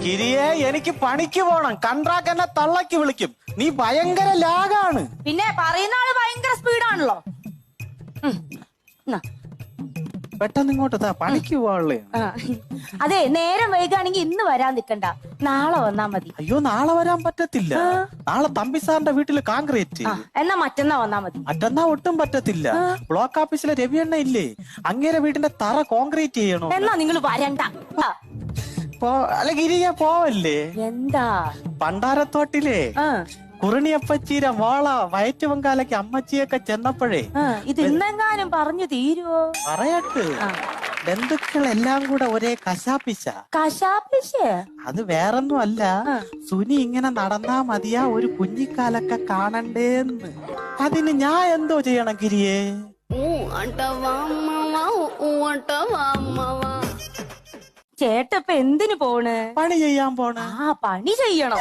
ഗിരിയെ എനിക്ക് പണിക്ക് പോണം. കൺട്രാക്ട് എന്നെ തള്ളക്ക് വിളിക്കും. നീ ഭയങ്കര ലാഗാണ്. പിന്നെ പറയുന്ന ആള് ഭയങ്കര സ്പീഡാണല്ലോ. പെട്ടെന്ന് ഇങ്ങോട്ട് പണിക്ക് പോവാളേ. അതെ, നേരം വൈകാണെങ്കിൽ ഇന്ന് വരാൻ നിക്കണ്ട, നാളെ വന്നാ മതി. അയ്യോ, നാളെ വരാൻ പറ്റത്തില്ല. നാളെ തമ്പി സാറിന്റെ വീട്ടില് കോൺക്രീറ്റ്. എന്നാ മറ്റന്നാ വന്നാ മതി. മറ്റന്നാ ഒട്ടും പറ്റത്തില്ല. ബ്ലോക്ക് ഓഫീസിലെ രവിയണ്ണ ഇല്ലേ, അങ്ങേരെ വീടിന്റെ തറ കോൺക്രീറ്റ് ചെയ്യണോ. എന്നാ നിങ്ങൾ വരണ്ട. അല്ല ഗിരിയെ പോവല്ലേ. എന്താ? പണ്ടാരത്തോട്ടിലെ കുറിണിയപ്പച്ചീര മോള വയറ്റ് പൊങ്കാലയ്ക്ക് അമ്മച്ചിയൊക്കെ ചെന്നപ്പോഴേ ഇത് ഇന്നെങ്ങാനും പറഞ്ഞു തീരുവോ? പറയട്ട്, ബന്ധുക്കളെല്ലാം കൂടെ ഒരേ കശാപ്പിശ. അത് വേറൊന്നും അല്ല, സുനി ഇങ്ങനെ നടന്നാ മതിയാ ഒരു കുഞ്ഞിക്കാലൊക്കെ കാണണ്ടേന്ന്. അതിന് ഞാൻ എന്തോ ചെയ്യണം ഗിരിയെ? ചേട്ടപ്പ എന്തിനു പോണ്? പണി ചെയ്യാൻ പോണ. പണി ചെയ്യണം.